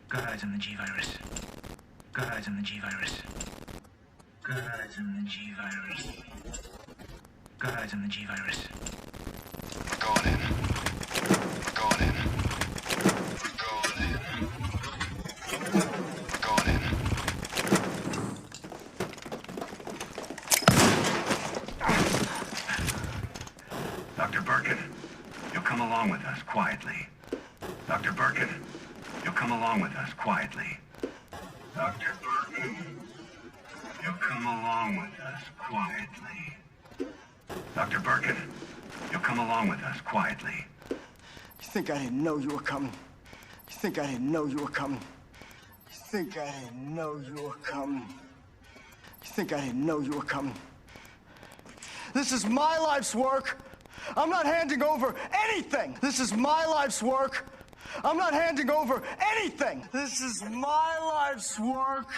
Got eyes on the G-Virus. Got eyes on the G-Virus. Got eyes on the G-Virus. Got eyes on the G-Virus. We're going in. We're going in. We're going in. We're going in. Dr. Birkin, you'll come along with us quietly. Dr. Birkin, you'll come along with us quietly. Dr. Birkin, you'll come along with us quietly. Dr. Birkin, you'll come along with us quietly. You think I didn't know you were coming? You think I didn't know you were coming? You think I didn't know you were coming? You think I didn't know you were coming? This is my life's work. I'm not handing over anything. This is my life's work. I'm not handing over anything. This is my life's work.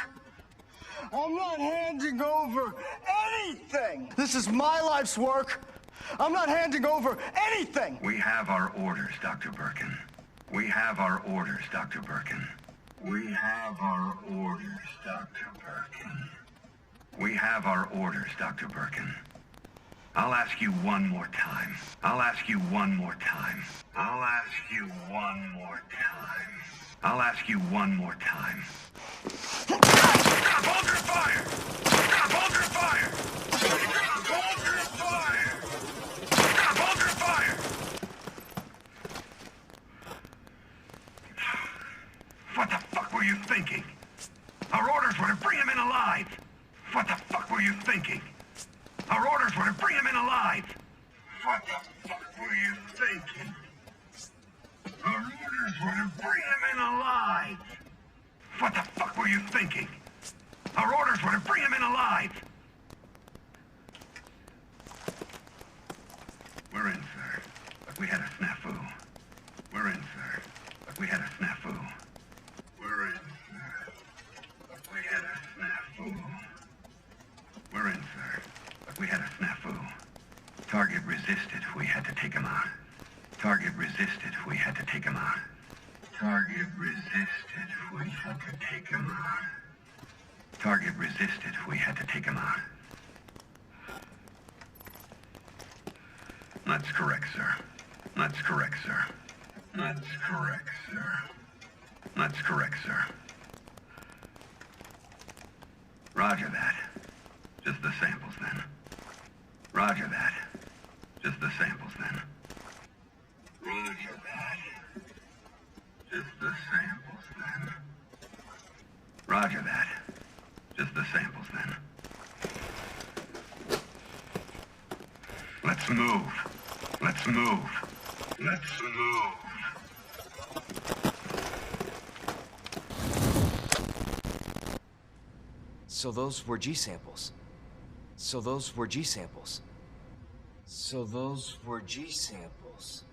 I'm not handing over anything. This is my life's work. I'm not handing over anything. We have our orders, Dr. Birkin. We have our orders, Dr. Birkin. We have our orders, Dr. Birkin. We have our orders, Dr. Birkin. I'll ask you one more time. I'll ask you one more time. I'll ask you one more time. I'll ask you one more time. Stop! Hold your fire! Stop! Hold your fire! Stop! Hold your fire! Stop! Hold your fire! What the fuck were you thinking? Our orders were to bring him in alive. What the fuck were you thinking? Our orders were to bring him in alive. What the fuck were you thinking? Our orders were to bring him in alive. What the fuck were you thinking? Our orders were to bring him in alive. We're in, sir. But we had a snafu. We're in, sir. But we had a snafu. We're in, sir. But we had a snafu. We're in, sir. But we had a snafu. Target resisted. We had to take him out. Target resisted. We had to take him out. Target resisted. We had to take him out. Target resisted. We had to take him out. That's correct, sir. That's correct, sir. That's correct, sir. That's correct, sir. Roger that. Just the samples, then. Roger that. Just the samples, then. Roger that. Just the samples, then. Roger that. Just the samples, then. Let's move. Let's move. Let's move. So those were G samples. So those were G samples. So those were G samples.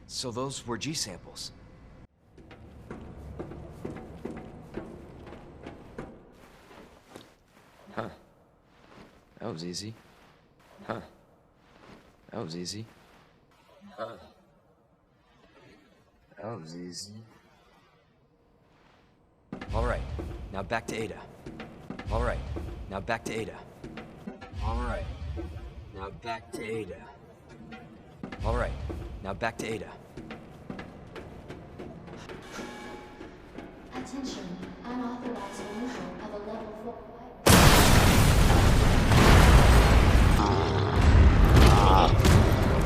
So those were G samples. Huh. That was easy. Huh. That was easy. Huh. That was easy. All right, now back to Ada. All right, now back to Ada. All right, now back to Ada. All right, now back to Ada. Attention, unauthorized removal of a level 4.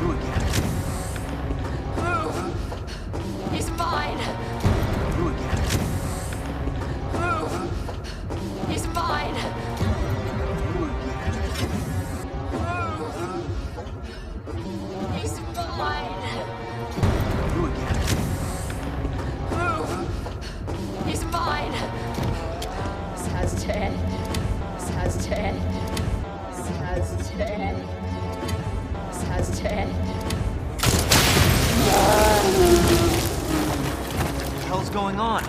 Who again? Move! He's mine! Who again? Move! He's mine! Who again? Move! He's mine! Who again? Move! He's mine! This has Ted. This has Ted. This has Ted. This has Ted. What the hell's going on?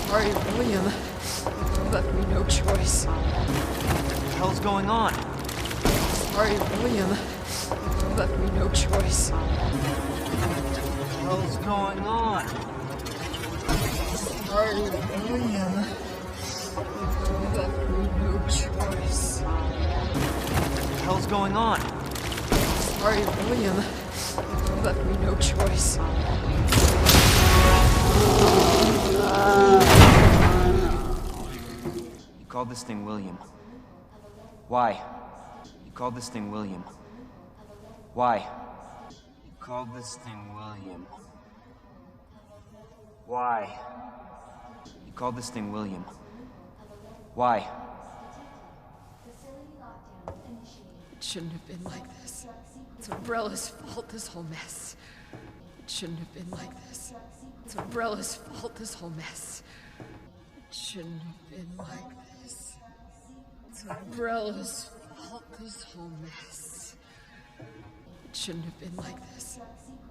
Sorry, William. You left me no choice. What the hell's going on? Sorry, William. You left me no choice. What the hell's going on? Sorry, William. You left me no choice. What the hell's going on? Sorry, William. You left me no choice. You called this thing William. Why? You called this thing William. Why? You called this thing William. Why? You called this thing William. Why? It shouldn't have been like this. It's Umbrella's fault, this whole mess. It shouldn't have been like this. It's Umbrella's fault, this whole mess. It shouldn't have been like this. It's Umbrella's fault, this whole mess. It shouldn't have been like this.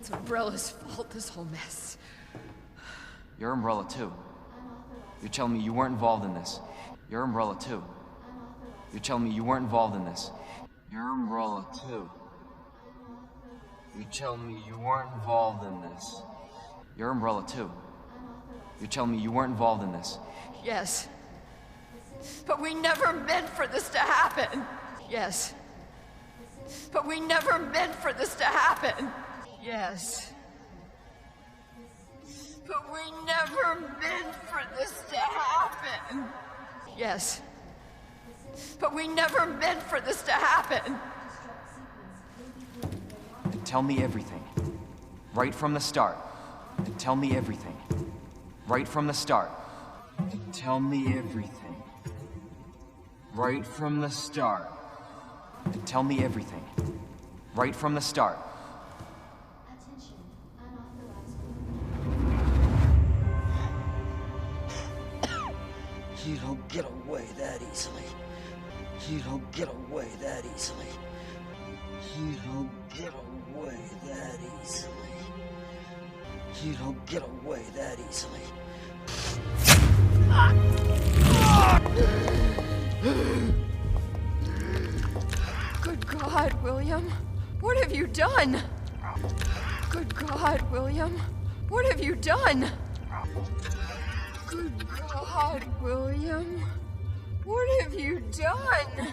It's Umbrella's fault, this whole mess. You're Umbrella too. You're telling me you weren't involved in this. You're Umbrella too. You're telling me you weren't involved in this. You're Umbrella too. You're telling me you weren't involved in this. You're Umbrella too. You're telling me you weren't involved in this. Yes. But we never meant for this to happen. Yes. But we never meant for this to happen. Yes. But we never meant for this to happen. Yes. But we never meant for this to happen. Tell me everything. Right from the start. Tell me everything. Right from the start. Tell me everything. Right from the start. Tell me everything. Right from the start. You don't get away that easily. You don't get away that easily. You don't get away that easily. You don't get away that easily. Good God, William. What have you done? Good God, William. What have you done? Good God, William. What have you done?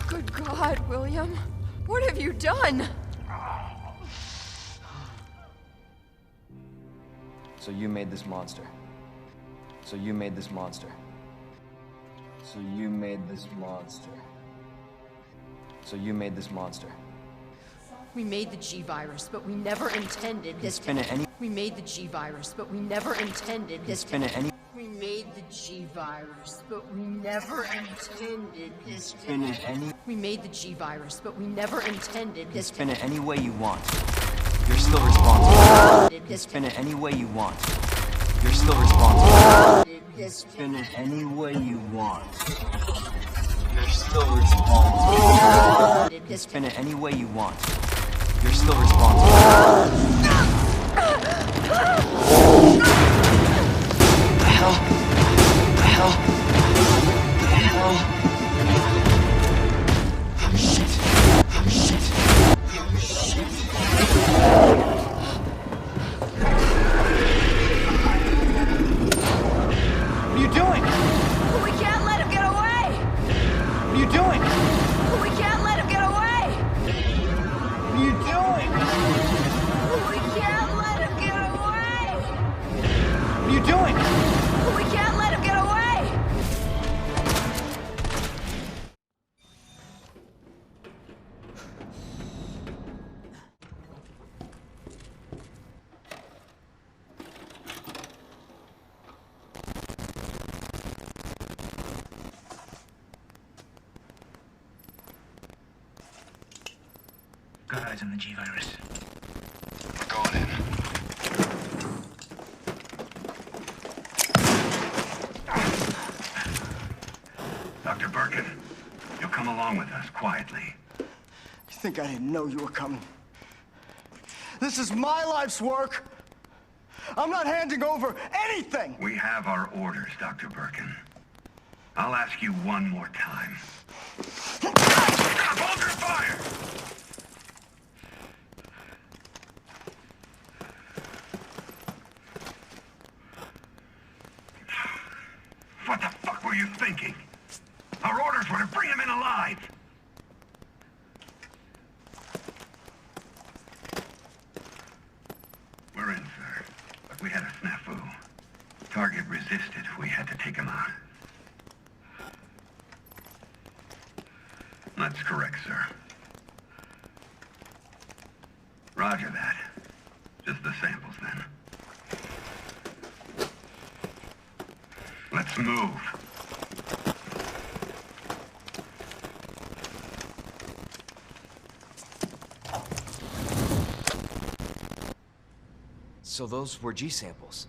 Good God, William. What have you done? So you made this monster. So you made this monster. So you made this monster. So you made this monster. We made the G-Virus, but we never intended this Spin it any. We made the G-Virus, but we never intended this Spin it any. We made the G-Virus, but we never intended this Spin it any. We made the G-Virus, but we never intended this Spin it any way you want. You're still responsible. Spin it any way you want. You're still responsible. Spin it any way you want. You're still responsible. Spin it any way you want. You're still responsible. The hell? The hell? The hell? Oh shit. Oh shit. Oh shit. What are you doing? We can't let him get away! What are you doing? We can't let him get away! What are you doing? We can't let him get away! What are you doing? We can't let him get away! Got eyes on the G-Virus. We're going in. Dr. Birkin, you'll come along with us quietly. You think I didn't know you were coming? This is my life's work. I'm not handing over anything. We have our orders, Dr. Birkin. I'll ask you one more time. Hold your fire! you thinking? Our orders were to bring him in alive. We're in, sir. But we had a snafu. Target resisted. We had to take him out. That's correct, sir. Roger that. Just the samples, then. Let's move. So those were G samples.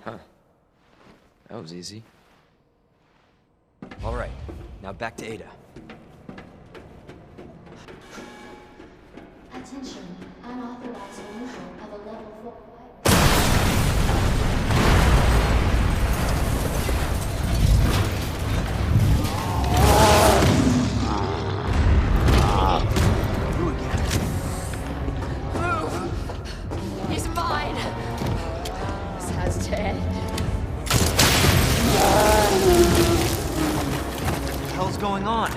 Huh. That was easy. All right, now back to Ada. Attention, unauthorized removal of a level 4. He's mine! This has to end. What the hell's going on?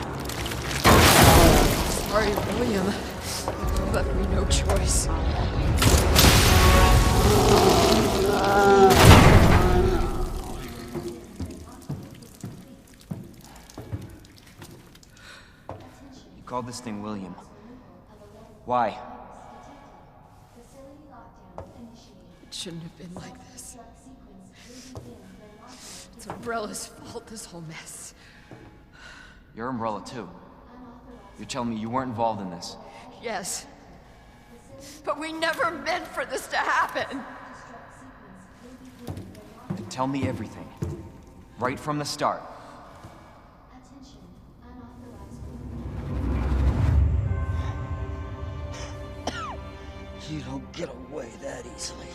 Sorry, William. You left me no choice. You called this thing William. Why? It shouldn't have been like this. It's Umbrella's fault, this whole mess. You're Umbrella too. You're telling me you weren't involved in this. Yes. But we never meant for this to happen. Then tell me everything. Right from the start. Attention, unauthorized. You don't get away that easily.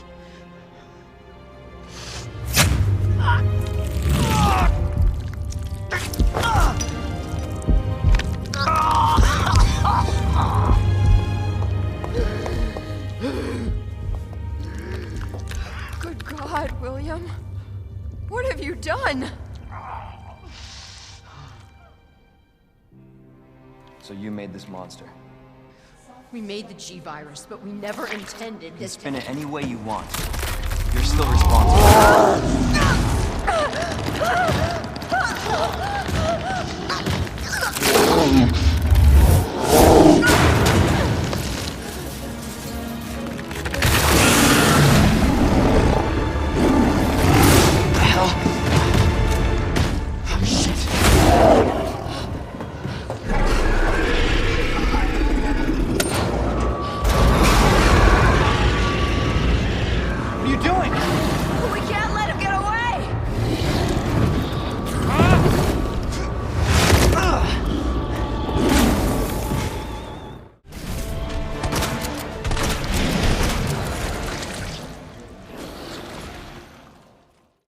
Good God, William. What have you done? So you made this monster. We made the G-Virus, but we never intended You can this spin it any way you want. You're still responsible.